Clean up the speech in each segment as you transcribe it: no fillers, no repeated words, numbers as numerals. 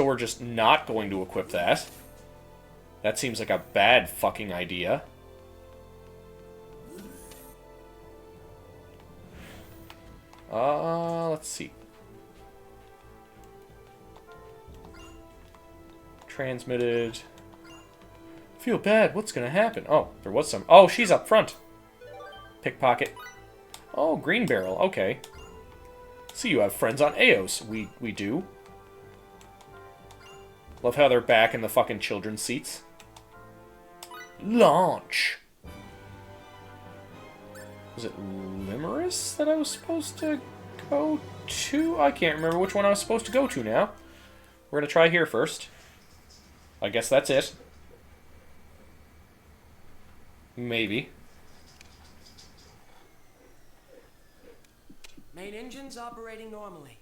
So we're just not going to equip that. That seems like a bad fucking idea. Let's see. Transmitted. Feel bad. What's gonna happen? Oh, there was some. Oh, she's up front. Pickpocket. Oh, Green Barrel. Okay. So you have friends on Eos. We do. Love how they're back in the fucking children's seats. Launch. Was it Limerus that I was supposed to go to? I can't remember which one I was supposed to go to now. We're gonna try here first. I guess that's it. Maybe. Main engines operating normally.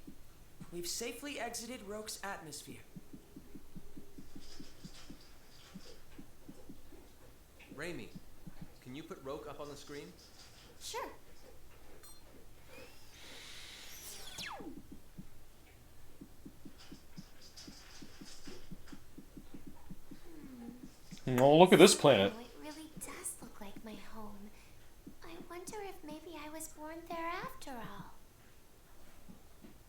We've safely exited Roke's atmosphere. Raimi, can you put Roke up on the screen? Sure. Oh, look at this planet. Oh, it really does look like my home. I wonder if maybe I was born there after all.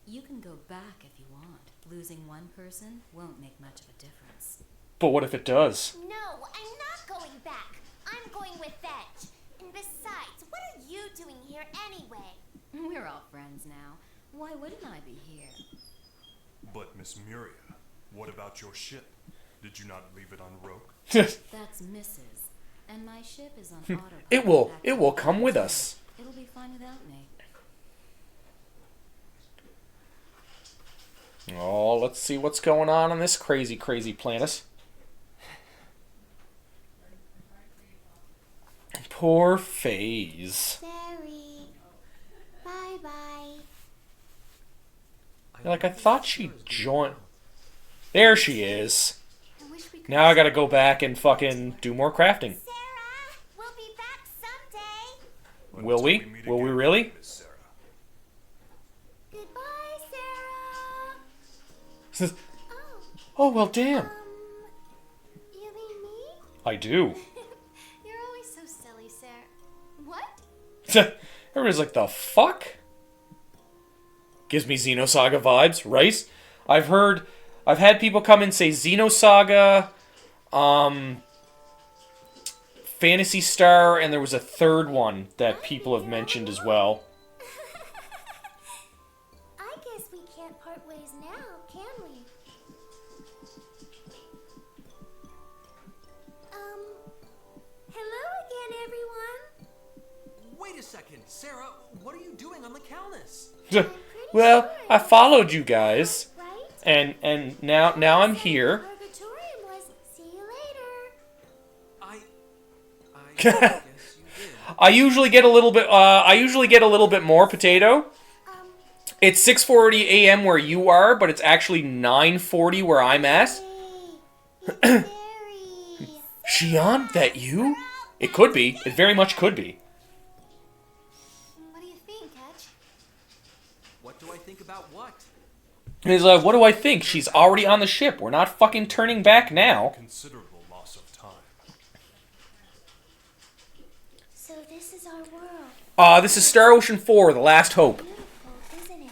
You can go back if you want. Losing one person won't make much of a difference. But what if it does? No, I'm not going back. I'm going with Vetch. And besides, what are you doing here anyway? We're all friends now. Why wouldn't I be here? But Miss Muria, what about your ship? Did you not leave it on Roke? That's Mrs. And my ship is on autopilot. It will come with us. It'll be fine without me. Oh, let's see what's going on this crazy, crazy planet. Poor FaZe. Sorry. Bye-bye. Like, I thought she'd join. There she is. I wish we could. Now I gotta go back and fucking do more crafting. Sarah, we'll be back someday. Will we? Until meet Will we again, really? Miss Sarah. Goodbye, Sarah. Oh, well, damn. You mean me? I do. You're always so silly, Sarah. What? Everybody's like, the fuck? Gives me Xenosaga vibes, right? I've had people come and say Xenosaga, Phantasy Star, and there was a third one that people have mentioned as well. I guess we can't part ways now, can we? Hello again, everyone. Wait a second, Sarah, what are you doing on the Calnus? Well, I followed you guys, Right? and now I'm here. Purgatorium was. See you later. I guess you did. I usually get a little bit more potato. It's 6:40 a.m. where you are, but it's actually 9:40 where I'm at. Hey, Barry. Shion, that you? It could be. It very much could be. What do you think, Hutch? What do I think about what? He's like, what do I think? She's already on the ship. We're not fucking turning back now. Considerable loss of time. So this is our world. This is Star Ocean 4, The Last Hope. Beautiful, isn't it?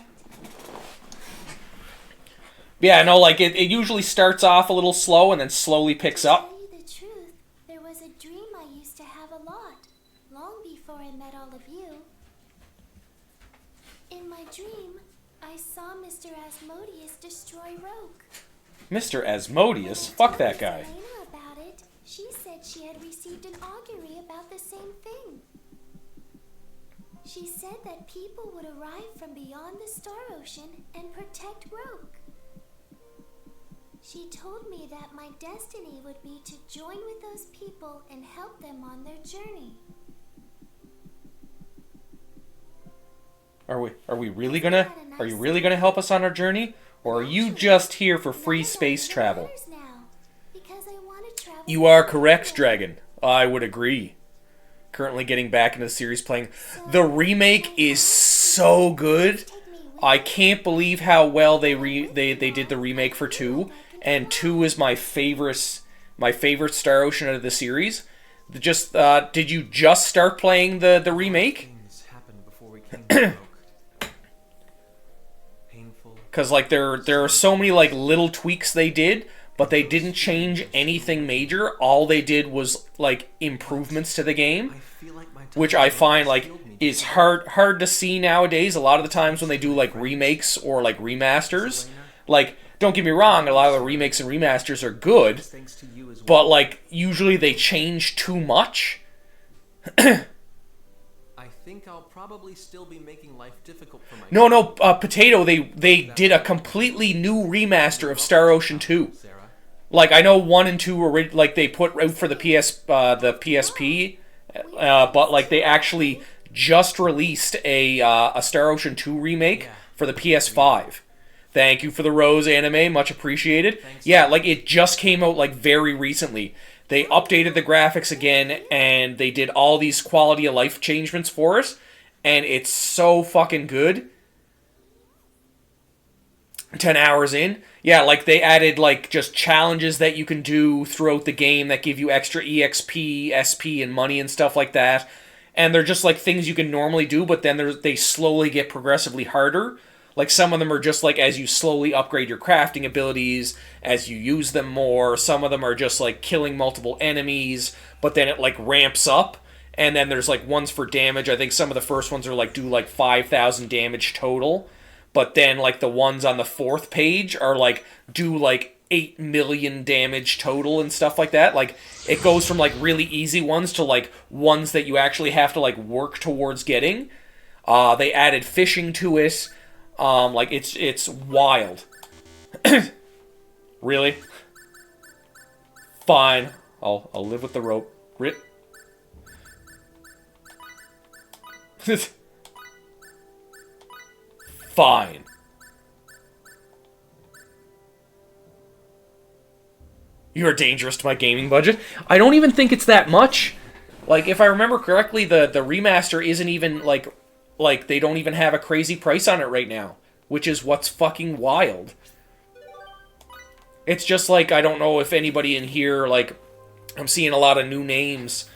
Yeah, no, like, it usually starts off a little slow and then slowly picks To up. tell you the truth, there was a dream I used to have a lot, long before I met all of you. In my dream, I saw Mr. Asmodeus destroy Roke. Mr. Asmodeus? Fuck that guy. Elena about it. She said she had received an augury about the same thing. She said that people would arrive from beyond the Star Ocean and protect Roke. She told me that my destiny would be to join with those people and help them on their journey. Are you really gonna help us on our journey? Or are you just here for free space travel? You are correct, Dragon. I would agree. Currently getting back into the series playing. The remake is so good. I can't believe how well they did the remake for 2. and 2 is my favorite Star Ocean out of the series. Just did you just start playing the remake? Things happened before we came to Roke. Painful. Because like there are so many like little tweaks they did, but they didn't change anything major. All they did was like improvements to the game, I feel like my time which I on find Roke like healed me. is hard to see nowadays. A lot of the times when they do like remakes or like remasters, like don't get me wrong, a lot of the remakes and remasters are good, Thanks to you as but well. like usually they change too much. I think I'll probably still be making life difficult for my No, Potato, they did a completely new remaster of Star Ocean 2. Sarah. Like I know 1 and 2 were like they put out for the PSP, but like they actually just released a Star Ocean 2 remake for the PS5. Thank you for the rose anime, much appreciated. Yeah, like it just came out like very recently. They updated the graphics again and they did all these quality of life changements for it, and it's so fucking good. 10 hours in. Yeah, like they added like just challenges that you can do throughout the game that give you extra EXP, SP, and money and stuff like that. And they're just like things you can normally do, but then they slowly get progressively harder. Like some of them are just like as you slowly upgrade your crafting abilities, as you use them more. Some of them are just like killing multiple enemies, but then it like ramps up. And then there's like ones for damage. I think some of the first ones are like do like 5,000 damage total. But then like the ones on the 4th page are like do like 8 million damage total and stuff like that. Like it goes from like really easy ones to like ones that you actually have to like work towards getting. They added fishing to it. Like it's wild. Really? Fine. I'll live with the rope. Grit. Fine. You're dangerous to my gaming budget. I don't even think it's that much. Like, if I remember correctly, the remaster isn't even, like, they don't even have a crazy price on it right now. Which is what's fucking wild. It's just like, I don't know if anybody in here, like, I'm seeing a lot of new names.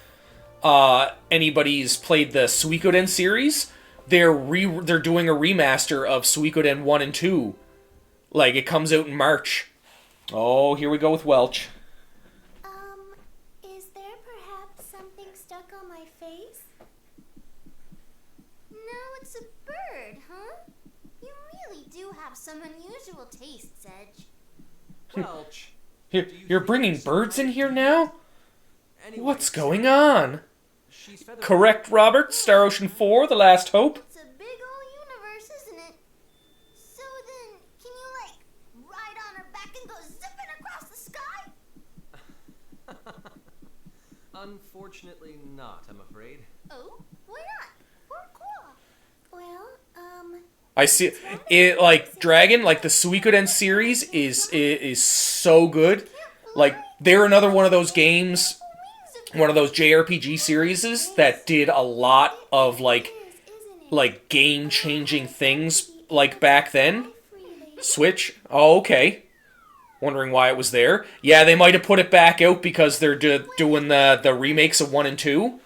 Anybody's played the Suikoden series? They're doing a remaster of Suikoden 1 and 2. Like, it comes out in March. Oh, here we go with Welch. Is there perhaps something stuck on my face? No, it's a bird, huh? You really do have some unusual tastes, Edge. Welch. You're bringing birds in here now? Anyway, What's going on? she's feathered. Correct, Robert? Star Ocean 4, The Last Hope? It's a big old universe, isn't it? So then, can you, like, ride on her back and go zipping across the sky? Unfortunately not, I'm afraid. Oh, why not? Pourquoi? Well, I see it, like Dragon, like the Suikoden series is so good. Like they're another one of those games, one of those JRPG series that did a lot of like game-changing things like back then. Switch? Oh, okay. Wondering why it was there. Yeah, they might have put it back out because they're doing the remakes of 1 and 2.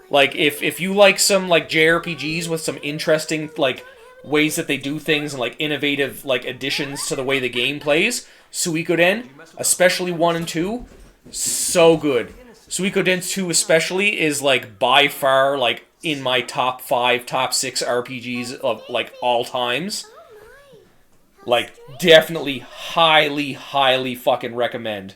Like, if you like some, like, JRPGs with some interesting, like, ways that they do things and, like, innovative, like, additions to the way the game plays, Suikoden, especially 1 and 2, so good. Suikoden 2 especially is, like, by far, like, in my top 5, top 6 RPGs of, like, all times. Like, definitely, highly, highly fucking recommend.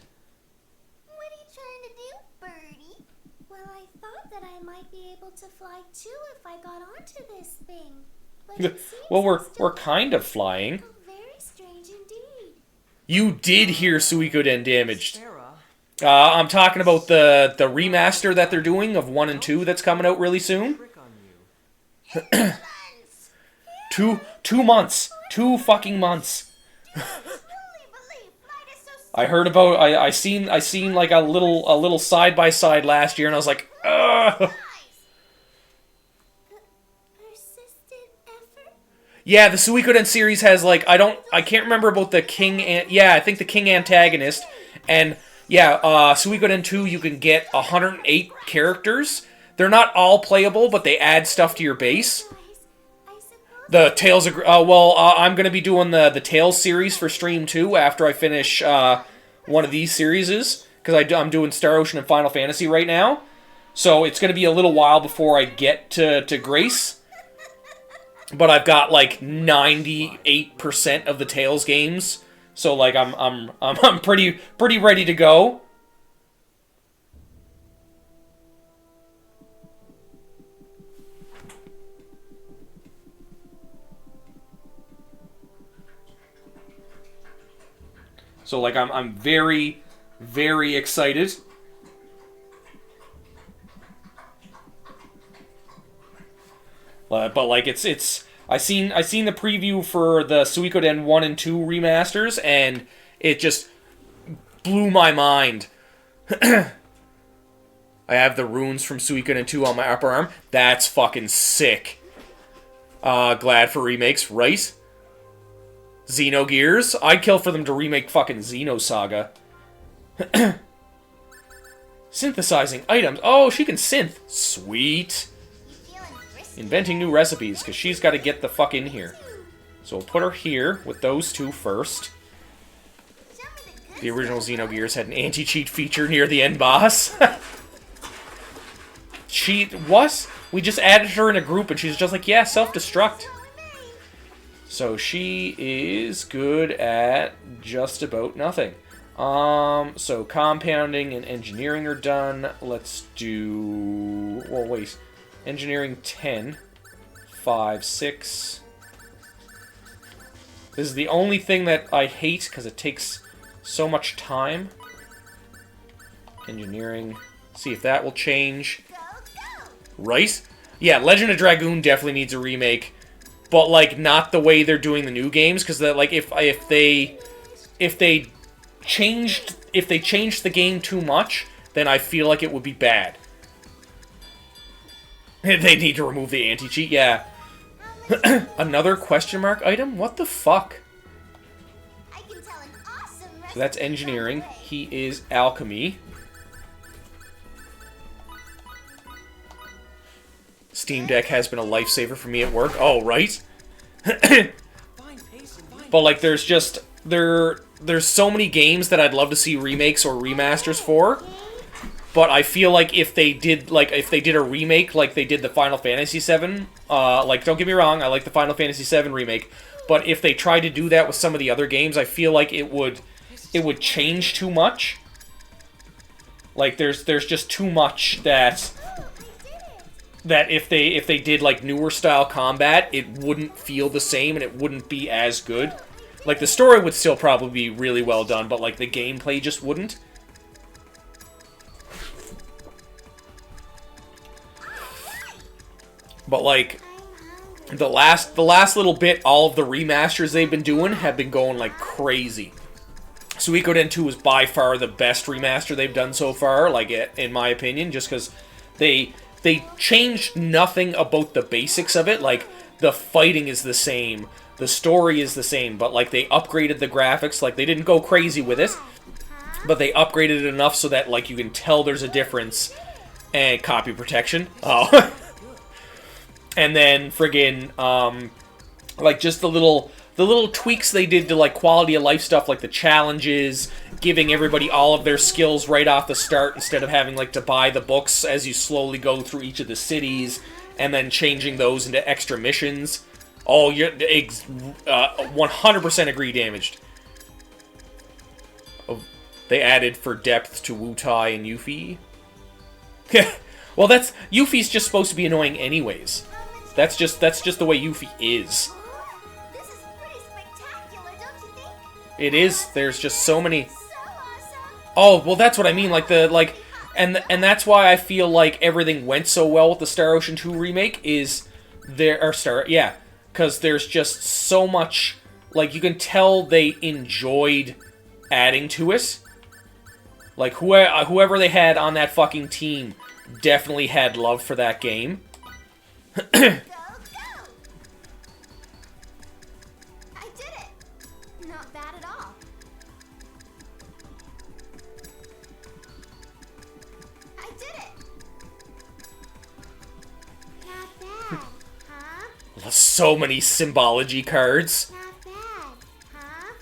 what are you trying to do, Birdie? Well, I thought that I might be able to fly too if I got onto this thing. But it seems Well, I'm we're still kind of flying. Oh, very strange indeed. You did hear Suikoden damaged. Sarah. I'm talking about the remaster that they're doing of 1 and 2 that's coming out really soon. Trick on you. 2 months. 2 fucking months. Truly believe flight is so I heard about I seen like a little side by side last year and I was like, ugh. Persistent effort? Yeah, the Suikoden series has, like, I can't remember about the king, I think the king antagonist, and, yeah, Suikoden 2, you can get 108 characters. They're not all playable, but they add stuff to your base. I suppose The Tales of, I'm gonna be doing the Tales series for stream too, after I finish, one of these series, because I'm doing Star Ocean and Final Fantasy right now. So it's gonna be a little while before I get to Grace. But I've got like 98% of the Tales games, so like I'm pretty ready to go. So like I'm very, very excited. But like it's I seen the preview for the Suikoden 1 and 2 remasters, and it just blew my mind. I have the runes from Suikoden 2 on my upper arm. That's fucking sick. Glad for remakes, right? Xenogears. I'd kill for them to remake fucking Xenosaga. Synthesizing items. Oh, she can synth. Sweet. You feeling frisky? Inventing new recipes, because she's got to get the fuck in here. So we'll put her here with those two first. Show me the good The original stuff. Xenogears had an anti-cheat feature near the end boss. Cheat? What? We just added her in a group and she's just like, yeah, self-destruct. So she is good at just about nothing. So compounding and engineering are done. Let's do... Well, wait. Engineering 10. 5, 6. This is the only thing that I hate because it takes so much time. Engineering. See if that will change. Go, go. Right? Yeah, Legend of Dragoon definitely needs a remake. But, like, not the way they're doing the new games, because, like, if they changed the game too much, then I feel like it would be bad. They need to remove the anti-cheat, yeah. Another question mark item? What the fuck? I can tell an awesome So that's recipe engineering. right away. He is alchemy. Steam Deck has been a lifesaver for me at work. Oh, right? Fine pacing, fine. But, like, there's just... There's so many games that I'd love to see remakes or remasters for. But I feel like if they did a remake like they did the Final Fantasy VII, like, don't get me wrong, I like the Final Fantasy VII remake, but if they tried to do that with some of the other games, I feel like it would change too much. Like, there's just too much that if they did, like, newer style combat, it wouldn't feel the same and it wouldn't be as good. Like, the story would still probably be really well done, but, like, the gameplay just wouldn't. But, like, the last little bit, all of the remasters they've been doing have been going like crazy. Suikoden 2 is by far the best remaster they've done so far, like, in my opinion, just because they changed nothing about the basics of it. Like, the fighting is the same, the story is the same, but, like, they upgraded the graphics. Like, they didn't go crazy with it, but they upgraded it enough so that, like, you can tell there's a difference. And copy protection. Oh. And then friggin', like, just the little tweaks they did to, like, quality of life stuff, like the challenges, giving everybody all of their skills right off the start instead of having, like, to buy the books as you slowly go through each of the cities, and then changing those into extra missions. Oh, you're 100% agree damaged. Oh, they added for depth to Wutai and Yuffie. Well, Yuffie's just supposed to be annoying anyways. That's just the way Yuffie is. This is pretty spectacular, don't you think? It is. There's just so many. So awesome. Oh, well, that's what I mean. Like and that's why I feel like everything went so well with the Star Ocean 2 remake. Because there's just so much. Like, you can tell they enjoyed adding to it. Like, whoever they had on that fucking team definitely had love for that game. Go, go. so many symbology cards. Not bad, huh?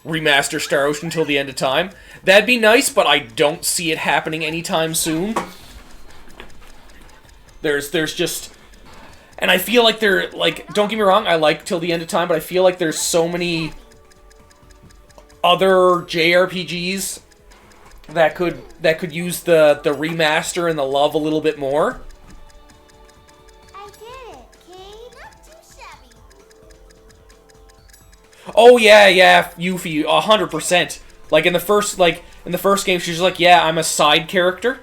Remaster Star Ocean till the end of time. That'd be nice, but I don't see it happening anytime soon. There's just... And I feel like they're, like, don't get me wrong, I like Till the End of Time, but I feel like there's so many other JRPGs that could use the remaster and the love a little bit more. I did it, Kate. Not too shabby. Oh yeah, Yuffie, 100%. Like in the first game, she's like, yeah, I'm a side character.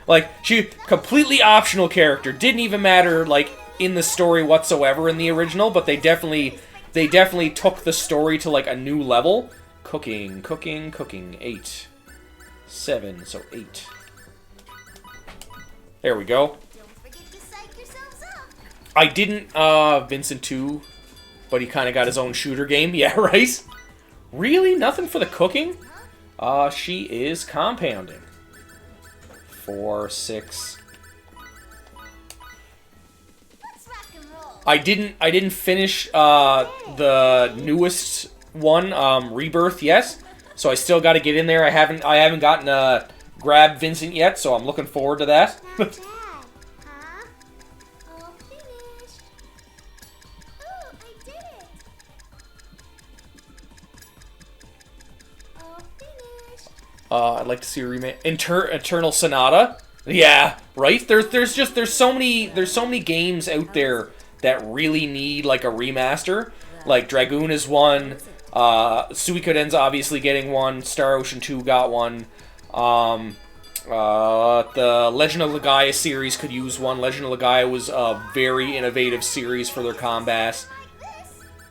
Like, she completely optional character. Didn't even matter, like, in the story whatsoever in the original, but they definitely took the story to, like, a new level. Cooking. 8. 7, so 8. There we go. Don't forget to psych yourselves up. I didn't, Vincent 2, but he kind of got his own shooter game. Yeah, right? Really? Nothing for the cooking? She is compounding. 4, 6. Let's rock and roll. I didn't finish the newest one, Rebirth, yet. So I still got to get in there. I haven't gotten grab Vincent yet, so I'm looking forward to that. Not bad, huh? All finished. Ooh, I did it. All finished. I'd like to see a remake. Eternal Sonata. Yeah, right. There's so many games out there that really need like a remaster. Like Dragoon is one. Suikoden's obviously getting one. Star Ocean 2 got one. The Legend of Legaia series could use one. Legend of Legaia was a very innovative series for their combat.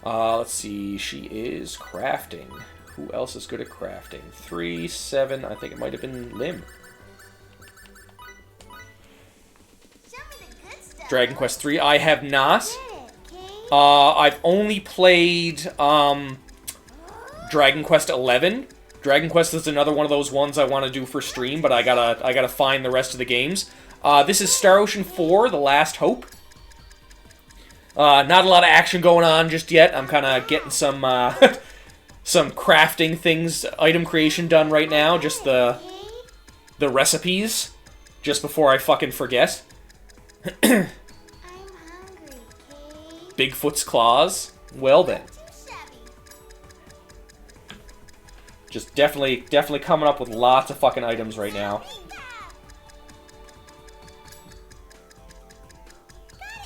Let's see. She is crafting. Who else is good at crafting? 3, 7. I think it might have been Lim. Show me the good stuff. Dragon Quest 3. I have not. Did it, Kate. I've only played Dragon Quest 11. Dragon Quest is another one of those ones I want to do for stream, but I gotta find the rest of the games. This is Star Ocean 4: The Last Hope. Not a lot of action going on just yet. I'm kind of getting some some crafting things, item creation done right now. Just the recipes, just before I fucking forget. I'm hungry, Kate. Bigfoot's claws. Well then. Too shabby. Just definitely coming up with lots of fucking items right now. Got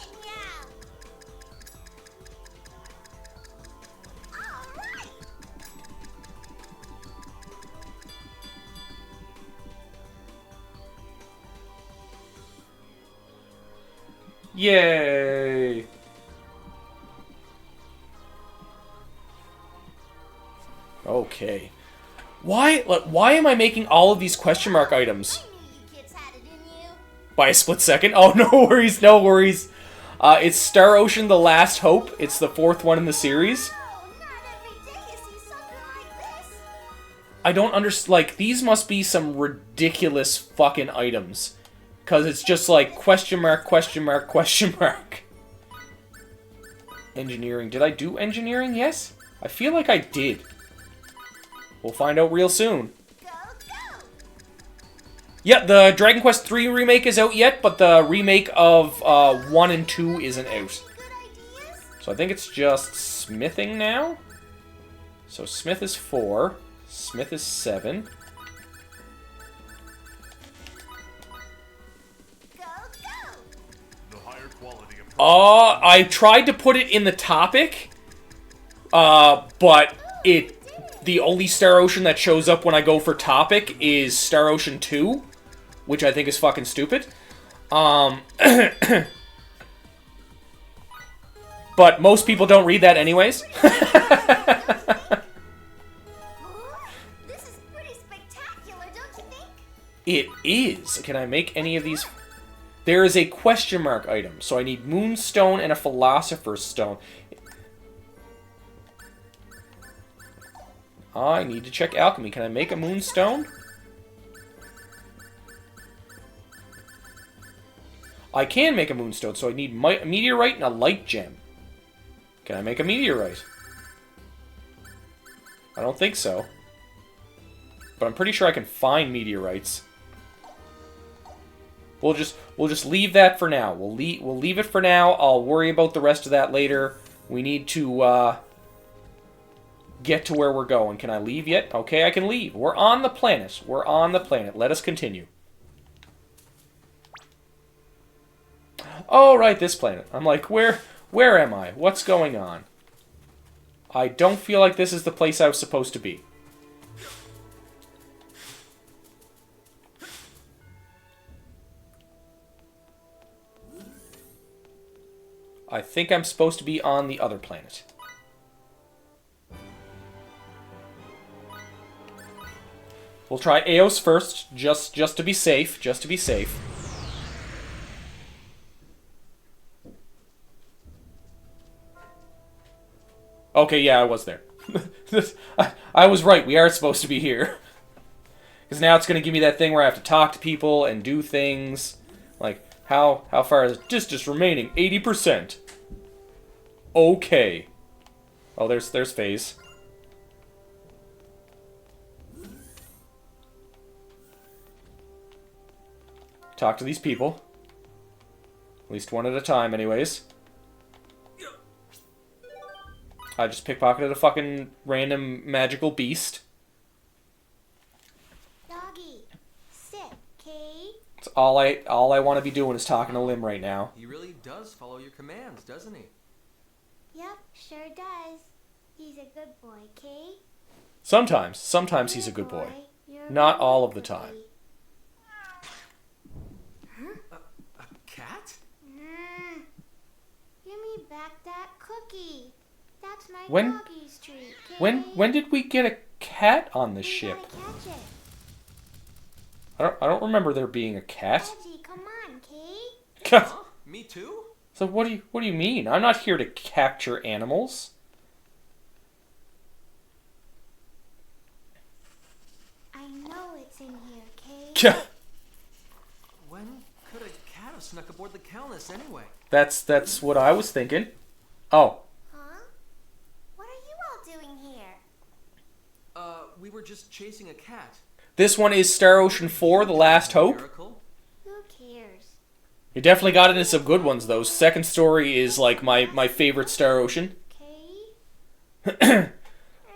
it now. All right. Yay! Okay. Why am I making all of these question mark items? I knew you kids had it in you. By a split second? Oh, no worries, no worries. It's Star Ocean: The Last Hope. It's the 4th one in the series. Oh, not every day you see something like this. I don't understand. Like, these must be some ridiculous fucking items. Because it's just like question mark, question mark, question mark. Engineering. Did I do engineering? Yes? I feel like I did. We'll find out real soon. Go, go. Yeah, the Dragon Quest 3 remake is out yet, but the remake of 1 and 2 isn't out. Good ideas? So I think it's just smithing now. So Smith is 4. Smith is 7. Go, go. The higher quality of I tried to put it in the topic, but the only Star Ocean that shows up when I go for topic is Star Ocean 2, which I think is fucking stupid. But most people don't read that anyways. Oh, this is pretty spectacular, don't you think? It is. Can I make any of these? There is a question mark item, so I need Moonstone and a Philosopher's Stone. I need to check alchemy. Can I make a Moonstone? I can make a moonstone, so I need a meteorite and a light gem. Can I make a meteorite? I don't think so. But I'm pretty sure I can find meteorites. We'll just leave that for now. We'll leave it for now. I'll worry about the rest of that later. We need to get to where we're going. Can I leave yet? Okay, I can leave. We're on the planet. We're on the planet. Let us continue. Oh, right, this planet. I'm like, where am I? What's going on? I don't feel like this is the place I was supposed to be. I think I'm supposed to be on the other planet. We'll try Eos first, just to be safe, just to be safe. Okay, yeah, I was there. I was right, we are supposed to be here. Because now it's going to give me that thing where I have to talk to people and do things. Like, how far is it? Distance remaining 80%. Okay. Oh, there's FaZe. Talk to these people. At least one at a time, anyways. I just pickpocketed a fucking random magical beast. Doggy, sit, okay? That's all I want to be doing is talking to Lim right now. He really does follow your commands, doesn't he? Yep, sure does. He's a good boy, okay? Sometimes he's a good boy. Not all of the time. A cat? Give me back that cookie. That's my When- doggy's treat, okay? When did we get a cat on the We ship? gotta catch it. I don't remember there being a cat. Edgy, come on, okay? Huh? Me too? So what do you mean? I'm not here to capture animals. I know it's in here, okay? When could a cat have snuck aboard the Calnus anyway? That's what I was thinking. Oh, Huh? What are you all doing here? We were just chasing a cat. this one is Star Ocean 4: The Last Hope. Miracle? Who cares? You definitely got into some good ones though. Second Story is like my favorite Star Ocean. Okay?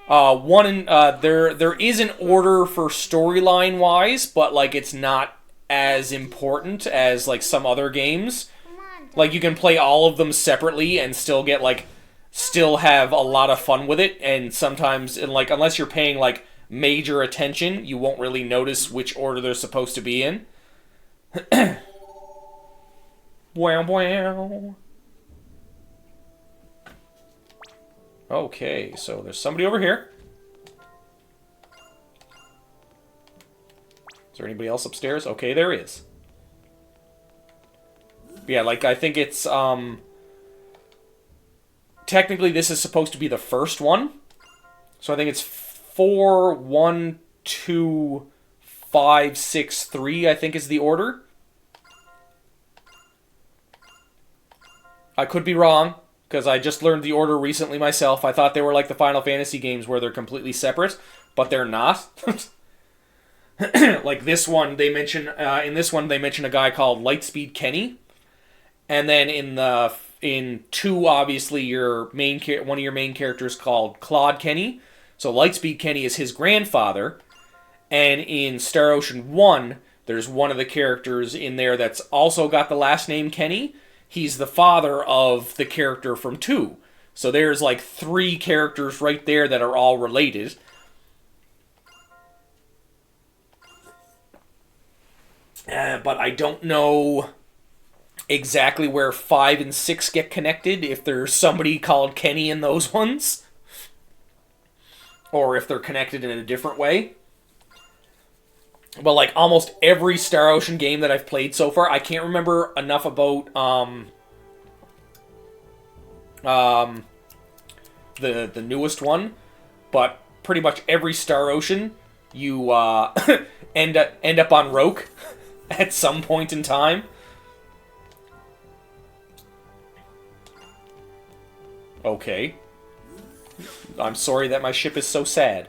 There is an order for storyline wise, but like it's not as important as like some other games. Come on, Like you can play all of them separately and still get still have a lot of fun with it. And sometimes, and like unless you're paying like major attention, you won't really notice which order they're supposed to be in. Wow, wow. Okay, so there's somebody over here. Is there anybody else upstairs? Okay, there is. Yeah, like, I think it's, technically this is supposed to be the first one. So I think it's 4, 1, 2, 5, 6, 3, I think is the order. I could be wrong, because I just learned the order recently myself. I thought they were like the Final Fantasy games where they're completely separate, but they're not. Like this one, they mention in this one they mention a guy called Lightspeed Kenny, and then in 2, obviously one of your main characters called Claude Kenny. So Lightspeed Kenny is his grandfather, and in Star Ocean 1, there's one of the characters in there that's also got the last name Kenny. He's the father of the character from 2. So there's like 3 characters right there that are all related. But I don't know exactly where 5 and 6 get connected, if there's somebody called Kenny in those ones. Or if they're connected in a different way. But like almost every Star Ocean game that I've played so far, I can't remember enough about the newest one, but pretty much every Star Ocean you end up on Roke at some point in time. Okay. I'm sorry that my ship is so sad.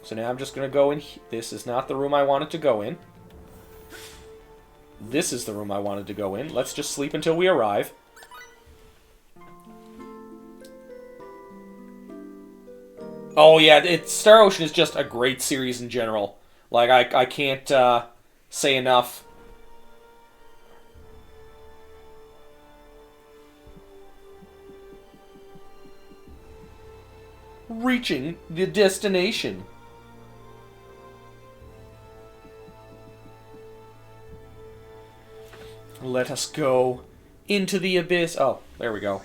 So now I'm just going to go in. This is not the room I wanted to go in. This is the room I wanted to go in. Let's just sleep until we arrive. Oh yeah, Star Ocean is just a great series in general. Like, I can't say enough. Reaching the destination. Let us go into the abyss. Oh, there we go.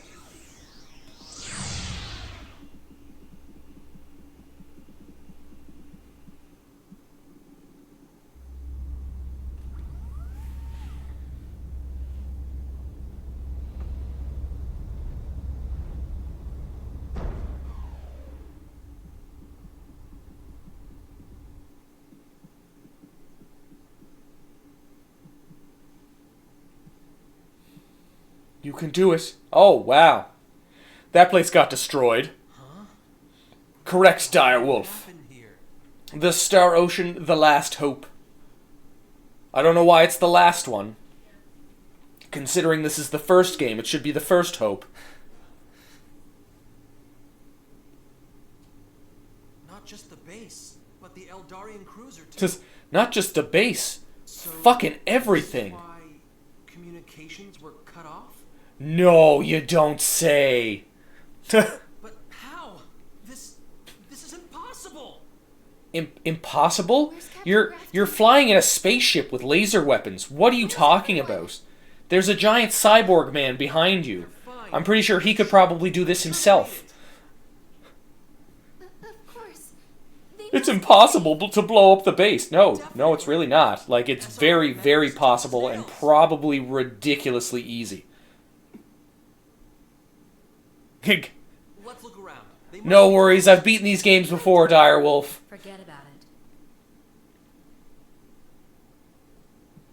You can do it. Oh, wow. That place got destroyed. Huh? Correct, Dire What Wolf. happened here? The Star Ocean, the last hope. I don't know why it's the last one. Considering this is the first game, it should be the first hope. Not just the base, but the Eldarian cruiser too. Just not just the base. So Fucking everything. this is why communications were cut off? No, you don't say. But how? This is impossible. Impossible? Where's Captain You're Grafton? flying in a spaceship with laser weapons. What are you talking about? There's a giant cyborg man behind you. Fine. I'm pretty sure he could probably do this himself. Of course. They It's must- impossible to blow up the base. No, it's really not. Like, it's very, very possible and probably ridiculously easy. Let's look around. They No might- worries, I've beaten these games before, Direwolf. Forget about it.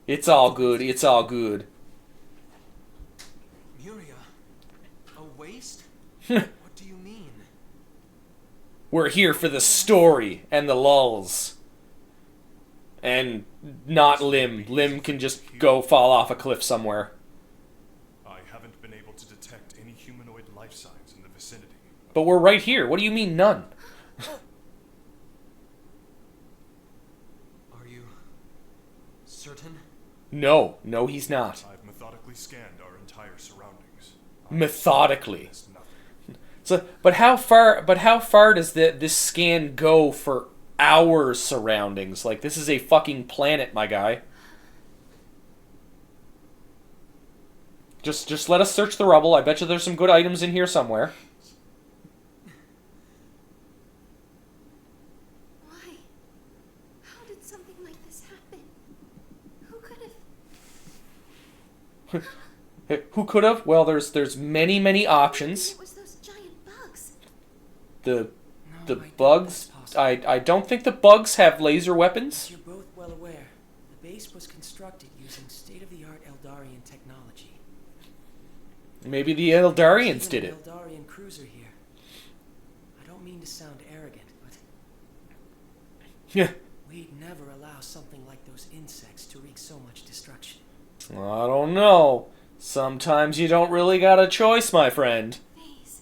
It's all good, it's all good. Muria, a waste? What do you mean? We're here for the story and the lulls. And not Lim. Lim can just go fall off a cliff somewhere. I haven't been able to detect any humanoid life signs in the vicinity. But we're right here. What do you mean none? Are you certain? No, he's not. I've methodically scanned our entire surroundings. Methodically. Missed nothing. So, but how far does this scan go for our surroundings? Like, this is a fucking planet, my guy. Just let us search the rubble. I bet you there's some good items in here somewhere. Why? How did something like this happen? Who could have? Who could have? Well, there's many options. It was those giant bugs. The No, the I doubt bugs. that's possible. I don't think the bugs have laser weapons. As you're both well aware, the base was constructed using state-of-the-art Eldarian technology. Maybe the Eldarians There's did even it. an Eldarian cruiser here. I don't mean to sound arrogant, but Yeah. we'd never allow something like those insects to wreak so much destruction. I don't know. Sometimes you don't really got a choice, my friend. Phase.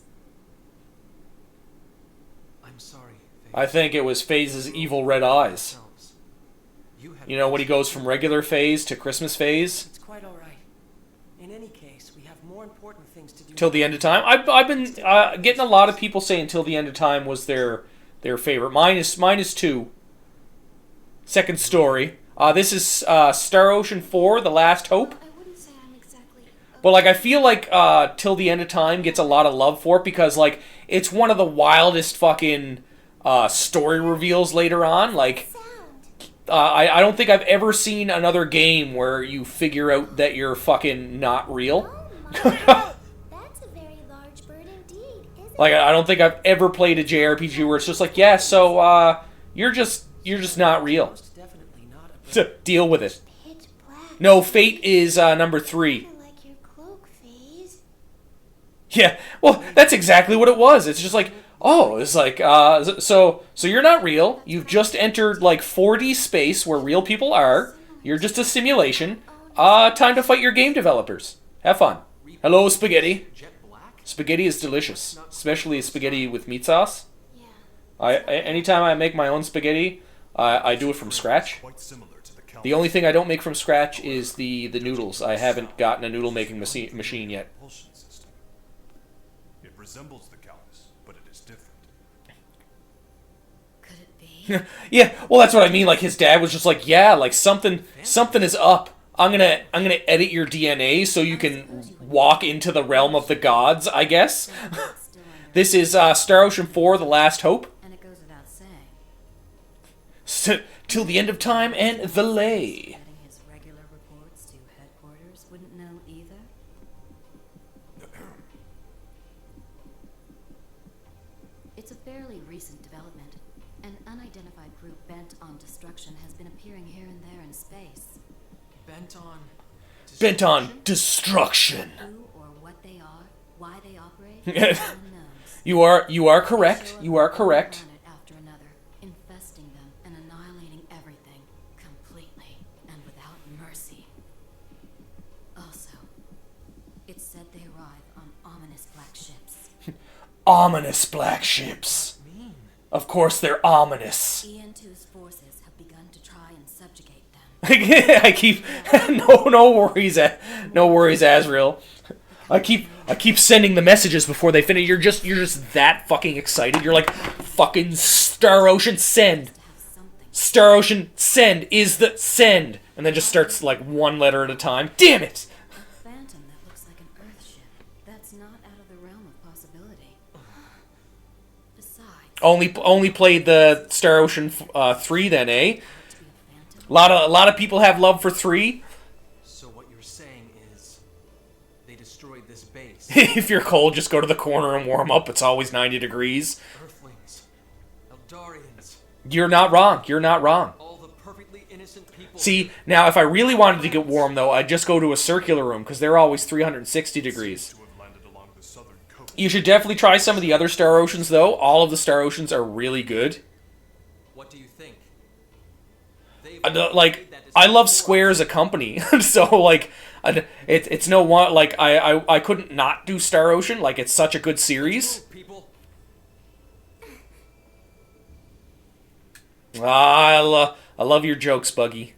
I'm sorry, Faith. I think it was FaZe's evil red eyes. Ourselves. You had You know, when he goes from regular phase to Christmas phase It's quite all right. In any case, we have more important things to do. till the end of time. I've been getting a lot of people saying till the end of time was their favorite. Mine is 2. Second story. This is Star Ocean 4, The Last Hope. I wouldn't say I'm exactly. But, like, I feel like Till the End of Time gets a lot of love for it because, like, it's one of the wildest fucking story reveals later on. Like, Sound. I don't think I've ever seen another game where you figure out that you're fucking not real. Oh my. That's a very large bird indeed, isn't Like, it? I don't think I've ever played a JRPG where it's just like, yeah, so, you're just not real. Most definitely not a Deal with it. Pitch black. No, Fate is number 3. Kinda like your cloak, Faye. Yeah, well, that's exactly what it was. It's just like, oh, it's like, so you're not real. You've just entered, like, 4D space where real people are. You're just a simulation. Time to fight your game developers. Have fun. Hello, spaghetti. Jet black? Spaghetti is delicious, especially spaghetti with meat sauce. Yeah. Anytime I make my own spaghetti, I do it from scratch. Quite similar to the The only thing I don't make from scratch is the noodles. I haven't gotten a noodle making machine yet. propulsion system. It resembles the Calus, but it is different. Could it be? Yeah, well, that's what I mean. Like, his dad was just like, yeah, like something is up. I'm gonna edit your DNA so you can walk into the realm of the gods, I guess. Still under This is Star Ocean 4: The Last Hope. and it goes without saying. Till the end of time and the lay. Getting his regular reports to headquarters wouldn't know either. It's a fairly recent development. An unidentified group bent on destruction has been appearing here and there in space. Bent on. Bent on destruction. Who or what they are, why they operate, no one knows. You are correct. Show up You are one correct. planet after another, infesting them and annihilating everything completely and without mercy. Also, it's said they arrive on ominous black ships. Ominous black ships. Mean. Of course, they're ominous. EN2's forces have begun to try and subjugate them. I keep no worries, no worries, Azrael. I keep sending the messages before they finish. You're just that fucking excited. You're like, fucking Star Ocean send. To have something. Star Ocean send is the send, and then just starts like one letter at a time. Damn it! A phantom that looks like an Earth ship. That's not out of the realm of possibility. Besides, Only played the Star Ocean 3 then, eh? to be a phantom. A lot of people have love for 3. So what you're saying is they destroyed this base. If you're cold, just go to the corner and warm up. It's always 90 degrees. Earthlings. Eldarians. You're not wrong. You're not wrong. All the perfectly innocent people. See, now if I really wanted to get warm though, I'd just go to a circular room because they're always 360 degrees. To have landed along the southern coast. You should definitely try some of the other Star Oceans though. All of the Star Oceans are really good. What do you think? Like, I love Square as a company, so like, it's no one like I couldn't not do Star Ocean. Like, it's such a good series. People. I love your jokes, Buggy.